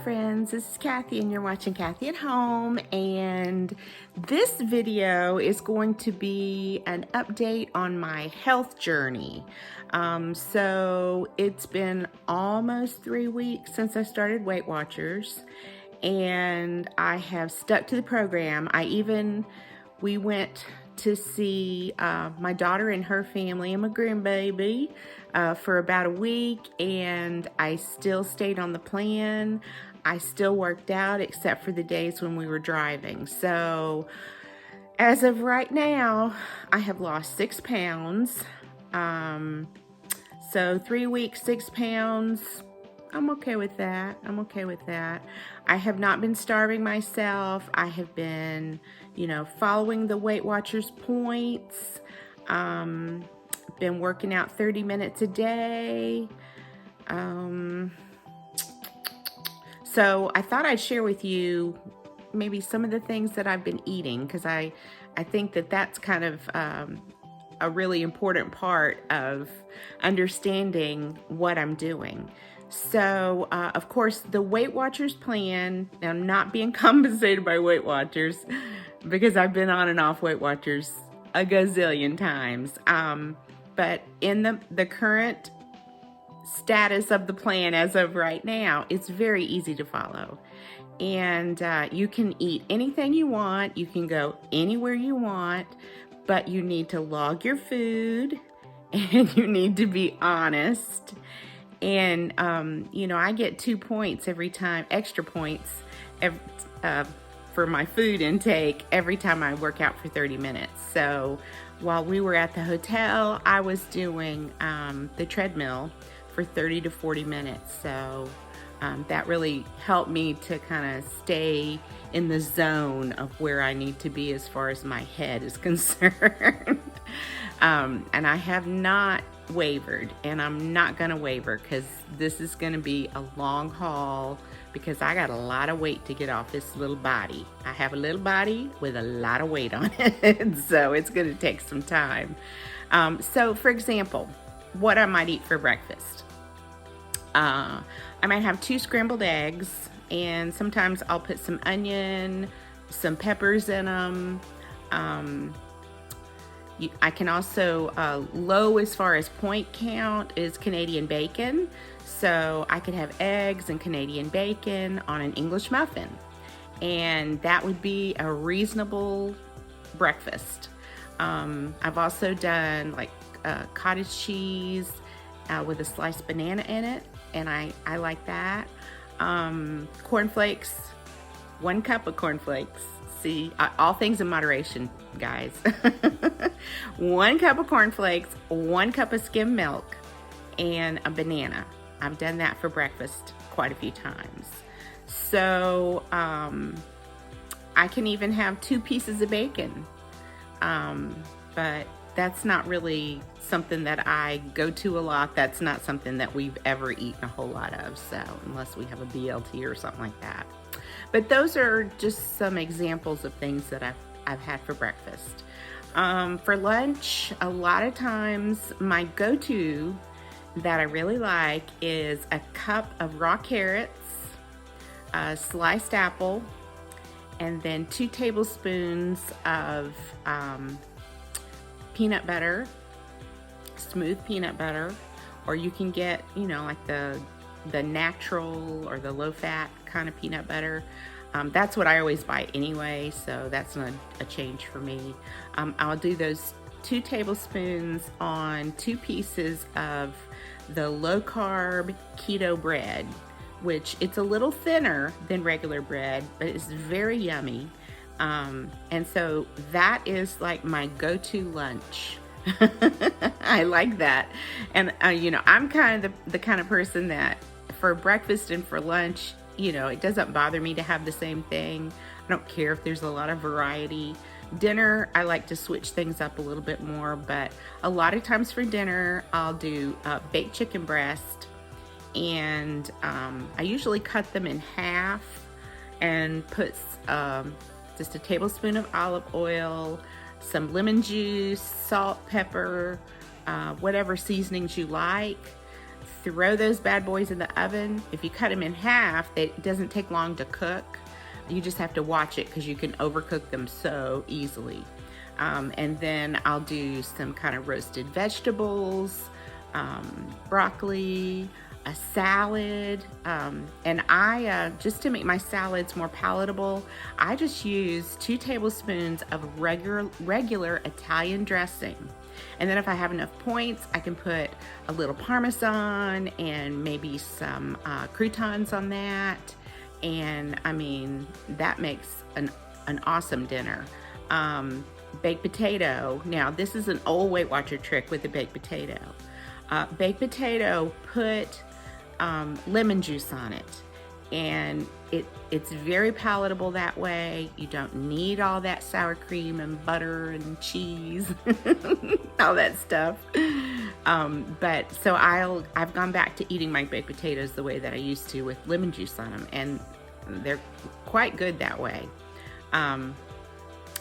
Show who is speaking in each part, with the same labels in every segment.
Speaker 1: friends, this is Kathy and you're watching Kathy at Home, and this video is going to be an update on my health journey. So it's been almost 3 weeks since I started Weight Watchers, and I have stuck to the program. We went to see my daughter and her family and my grandbaby for about a week, and I still stayed on the plan. I still worked out except for the days when we were driving. So as of right now, I have lost 6 pounds. So 3 weeks, 6 pounds. I'm okay with that. I have not been starving myself. I have been, following the Weight Watchers points. Been working out 30 minutes a day. So I thought I'd share with you maybe some of the things that I've been eating, because I think that that's kind of a really important part of understanding what I'm doing. So, of course, the Weight Watchers plan, now I'm not being compensated by Weight Watchers because I've been on and off Weight Watchers a gazillion times. But in the current status of the plan as of right now, it's very easy to follow. And you can eat anything you want. You can go anywhere you want, but you need to log your food and you need to be honest. And, I get 2 points every time, extra points for my food intake every time I work out for 30 minutes. So while we were at the hotel, I was doing the treadmill for 30 to 40 minutes. So that really helped me to kind of stay in the zone of where I need to be as far as my head is concerned. And I have not wavered, and I'm not gonna waver, because this is gonna be a long haul, because I got a lot of weight to get off this little body. I have a little body with a lot of weight on it, so it's gonna take some time. So for example, what I might eat for breakfast. I might have 2 scrambled eggs, and sometimes I'll put some onion, some peppers in them. I can also, low as far as point count is Canadian bacon. So I could have eggs and Canadian bacon on an English muffin. And that would be a reasonable breakfast. I've also done like cottage cheese with a sliced banana in it. And I like that. Cornflakes, 1 cup of cornflakes. See, all things in moderation, guys. 1 cup of cornflakes, 1 cup of skim milk, and a banana. I've done that for breakfast quite a few times. So I can even have 2 pieces of bacon. But that's not really something that I go to a lot. That's not something that we've ever eaten a whole lot of, so unless we have a BLT or something like that. But those are just some examples of things that I've had for breakfast. For lunch, a lot of times my go-to that I really like is a cup of raw carrots, a sliced apple, and then 2 tablespoons of peanut butter, smooth peanut butter, or you can get, like the natural or the low-fat kind of peanut butter. That's what I always buy anyway, so that's not a change for me. I'll do those 2 tablespoons on 2 pieces of the low-carb keto bread, which it's a little thinner than regular bread, but it's very yummy. And so that is like my go-to lunch. I like that. And, I'm kind of the kind of person that for breakfast and for lunch, it doesn't bother me to have the same thing. I don't care if there's a lot of variety. Dinner, I like to switch things up a little bit more, but a lot of times for dinner, I'll do baked chicken breast, and I usually cut them in half and put just a tablespoon of olive oil, some lemon juice, salt, pepper, whatever seasonings you like, throw those bad boys in the oven. If you cut them in half, it doesn't take long to cook. You just have to watch it because you can overcook them so easily. And then I'll do some kind of roasted vegetables, broccoli, a salad, and I, just to make my salads more palatable, I just use 2 tablespoons of regular Italian dressing. And then if I have enough points, I can put a little Parmesan and maybe some croutons on that. And I mean, that makes an awesome dinner. Baked potato. Now, this is an old Weight Watcher trick with the baked potato. Baked potato, put lemon juice on it, and it's very palatable that way. You don't need all that sour cream and butter and cheese, all that stuff. But so I've gone back to eating my baked potatoes the way that I used to, with lemon juice on them, and they're quite good that way.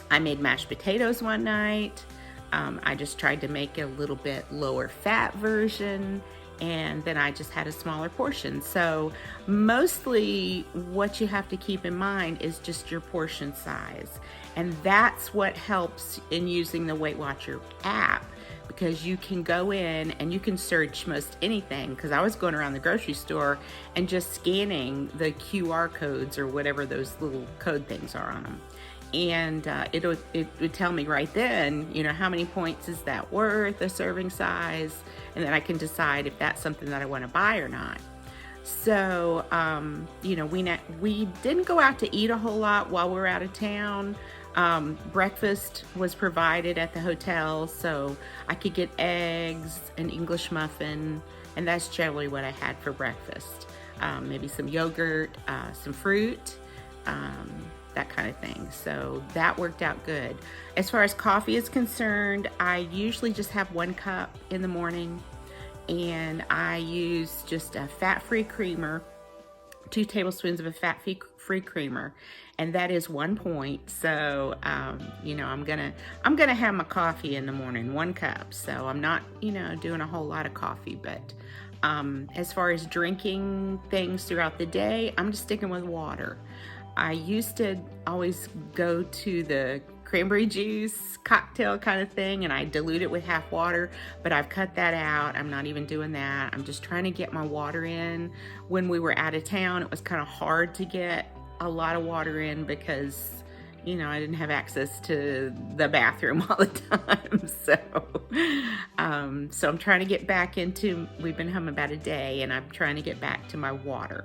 Speaker 1: I made mashed potatoes one night. I just tried to make a little bit lower fat version, and then I just had a smaller portion. So mostly what you have to keep in mind is just your portion size. And that's what helps in using the Weight Watcher app, because you can go in and you can search most anything. Because I was going around the grocery store and just scanning the QR codes or whatever those little code things are on them. And it would tell me right then, you know, how many points is that worth, a serving size, and then I can decide if that's something that I want to buy or not. So, you know, we didn't go out to eat a whole lot while we were out of town. Breakfast was provided at the hotel, so I could get eggs, an English muffin, and that's generally what I had for breakfast. Maybe some yogurt, some fruit, that kind of thing. So that worked out good. As far as coffee is concerned, I usually just have 1 cup in the morning, and I use just a fat-free creamer, 2 tablespoons of a fat-free creamer, and that is 1 point. So, you know, I'm gonna have my coffee in the morning, 1 cup. So I'm not, you know, doing a whole lot of coffee, but as far as drinking things throughout the day, I'm just sticking with water. I used to always go to the cranberry juice cocktail kind of thing, and I dilute it with half water, but I've cut that out. I'm not even doing that. I'm just trying to get my water in. When we were out of town, it was kind of hard to get a lot of water in because, you know, I didn't have access to the bathroom all the time. So I'm trying to get back into, we've been home about a day, and I'm trying to get back to my water.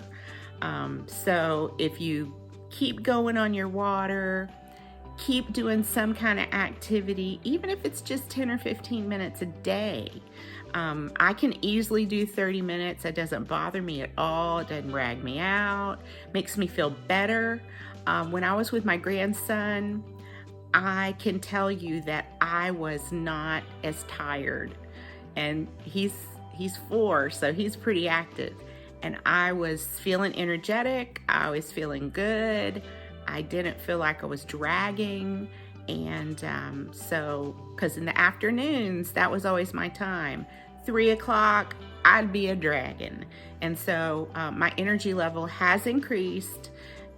Speaker 1: So if you keep going on your water, keep doing some kind of activity, even if it's just 10 or 15 minutes a day. I can easily do 30 minutes. It doesn't bother me at all. It doesn't drag me out. Makes me feel better. When I was with my grandson, I can tell you that I was not as tired. And he's 4, so he's pretty active. And I was feeling energetic. I was feeling good. I didn't feel like I was dragging. And so, because in the afternoons, that was always my time. 3 o'clock, I'd be a dragon. And so my energy level has increased.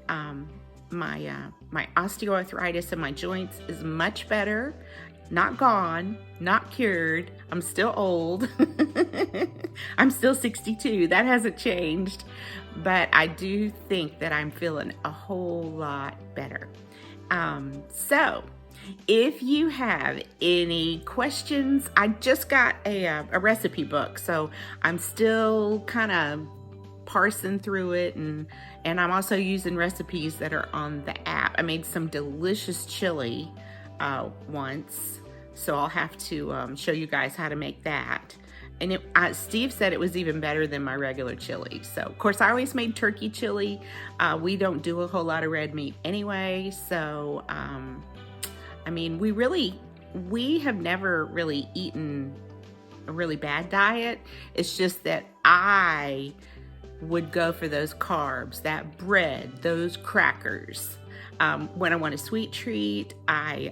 Speaker 1: My osteoarthritis in my joints is much better. Not gone, not cured. I'm still old. I'm still 62. That hasn't changed. But I do think that I'm feeling a whole lot better. So if you have any questions, I just got a recipe book. So I'm still kind of parsing through it, and I'm also using recipes that are on the app. I made some delicious chili once, so I'll have to show you guys how to make that. And Steve said it was even better than my regular chili. So of course I always made turkey chili. We don't do a whole lot of red meat anyway, so I mean, we have never really eaten a really bad diet. It's just that I would go for those carbs, that bread, those crackers. When I want a sweet treat, I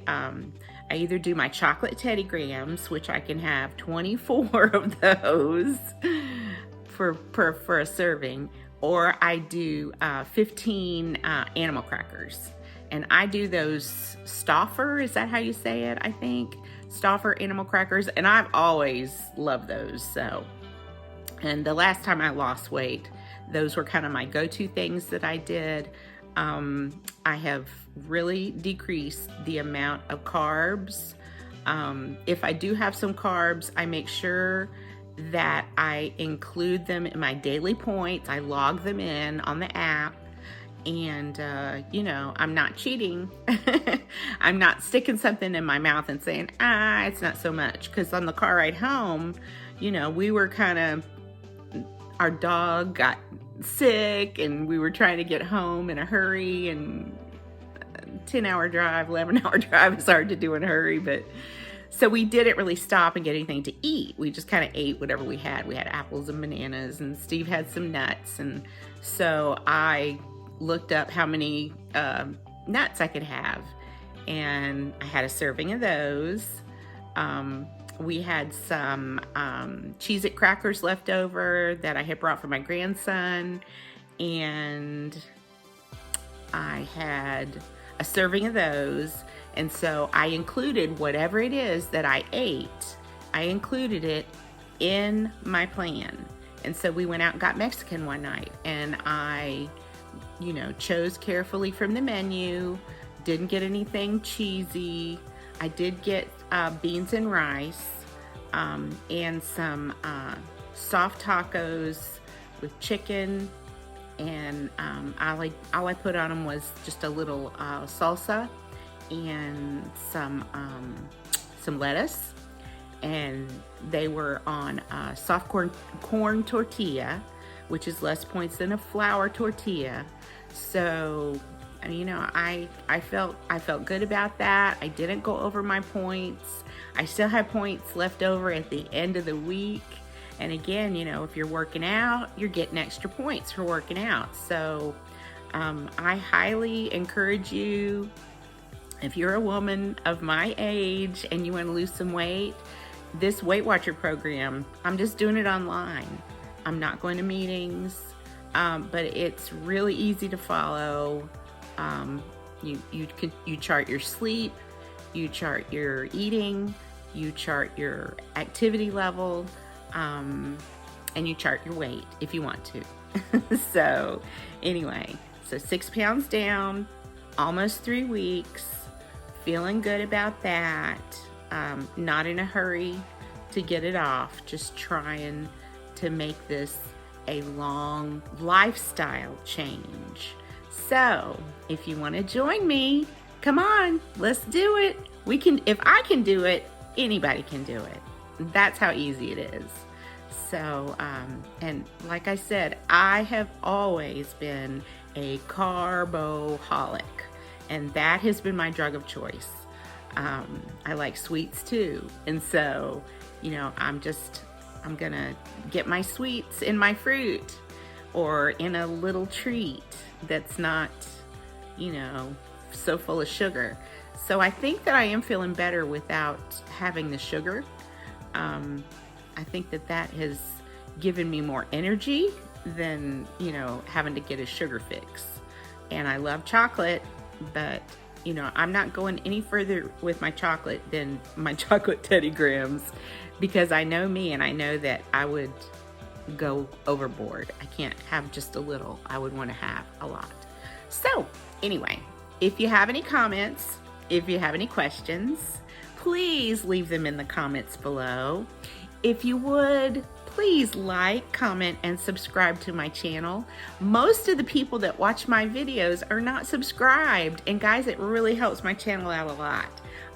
Speaker 1: either do my chocolate Teddy Grahams, which I can have 24 of those, for a serving, or I do 15 animal crackers. And I do those Stauffer, is that how you say it? I think Stauffer animal crackers, and I've always loved those. So, and the last time I lost weight, those were kind of my go-to things that I did. I have really decreased the amount of carbs. If I do have some carbs, I make sure that I include them in my daily points. I log them in on the app, and you know, I'm not cheating. I'm not sticking something in my mouth and saying, it's not so much. Because on the car ride home, you know, we were kind of, our dog got sick and we were trying to get home in a hurry, and 10-hour drive, 11-hour drive is hard to do in a hurry. But so we didn't really stop and get anything to eat. We just kind of ate whatever we had. We had apples and bananas, and Steve had some nuts. And so I looked up how many nuts I could have, and I had a serving of those. We had some Cheez-It crackers left over that I had brought for my grandson, and I had a serving of those. And so I included whatever it is that I ate, I included it in my plan. And so we went out and got Mexican one night, and I, you know, chose carefully from the menu, didn't get anything cheesy. I did get beans and rice, and some soft tacos with chicken, and all I put on them was just a little salsa and some lettuce, and they were on soft corn tortilla, which is less points than a flour tortilla. So, you know, I felt good about that. I didn't go over my points. I still have points left over at the end of the week. And again, you know, if you're working out, you're getting extra points for working out. So I highly encourage you, if you're a woman of my age and you want to lose some weight, this Weight Watcher program, I'm just doing it online. I'm not going to meetings, but it's really easy to follow. You chart your sleep, you chart your eating, you chart your activity level, and you chart your weight if you want to. So anyway, so 6 pounds down, almost 3 weeks, feeling good about that. Not in a hurry to get it off, just trying to make this a long lifestyle change. So if you want to join me, come on, let's do it. We can, if I can do it, anybody can do it. That's how easy it is. So, and like I said, I have always been a carboholic, and that has been my drug of choice. I like sweets too. And so, you know, I'm gonna get my sweets in my fruit or in a little treat that's not, you know, so full of sugar. So I think that I am feeling better without having the sugar. I think that has given me more energy than, you know, having to get a sugar fix. And I love chocolate, but, you know, I'm not going any further with my chocolate than my chocolate Teddy Grahams, because I know me, and I know that I would go overboard. I can't have just a little. I would want to have a lot. So anyway, if you have any comments, if you have any questions, please leave them in the comments below. If you would, please like, comment, and subscribe to my channel. Most of the people that watch my videos are not subscribed, and guys, it really helps my channel out a lot.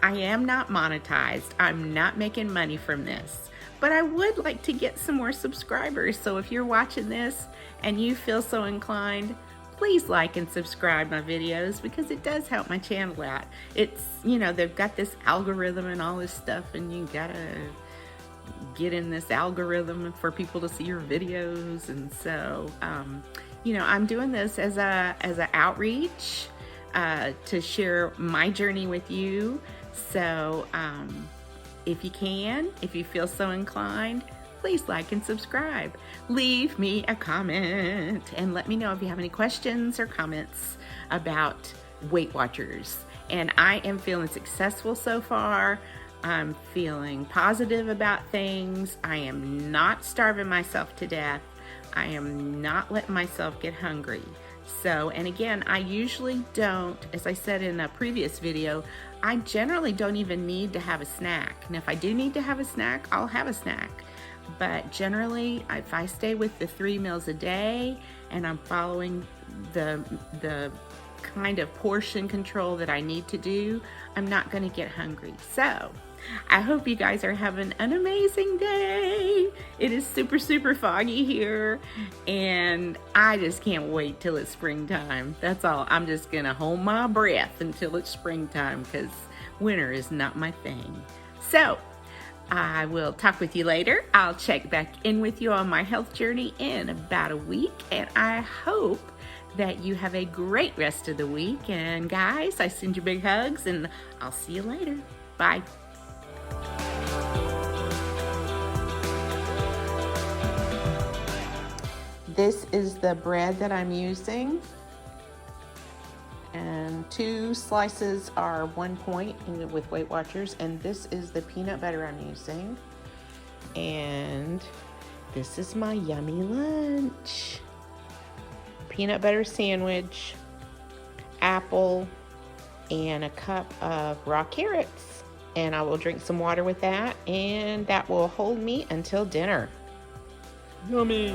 Speaker 1: I am not monetized. I'm not making money from this, but I would like to get some more subscribers. So if you're watching this and you feel so inclined, please like and subscribe my videos, because it does help my channel out. It's, you know, they've got this algorithm and all this stuff, and you gotta get in this algorithm for people to see your videos. And so, you know, I'm doing this as a outreach to share my journey with you. So if you feel so inclined, please like and subscribe. Leave me a comment and let me know if you have any questions or comments about Weight Watchers. And I am feeling successful so far. I'm feeling positive about things. I am not starving myself to death. I am not letting myself get hungry. So, and again, I usually don't, as I said in a previous video, I generally don't even need to have a snack. And if I do need to have a snack, I'll have a snack. But generally, if I stay with the 3 meals a day and I'm following the kind of portion control that I need to do, I'm not going to get hungry. So I hope you guys are having an amazing day. It is super, super foggy here, and I just can't wait till it's springtime. That's all. I'm just gonna hold my breath until it's springtime because winter is not my thing. So I will talk with you later. I'll check back in with you on my health journey in about a week, and I hope that you have a great rest of the week. And guys, I send you big hugs, and I'll see you later. Bye. This is the bread that I'm using, and 2 slices are 1 point with Weight Watchers, and this is the peanut butter I'm using, and this is my yummy lunch. Peanut butter sandwich, apple, and a cup of raw carrots, and I will drink some water with that, and that will hold me until dinner. Yummy!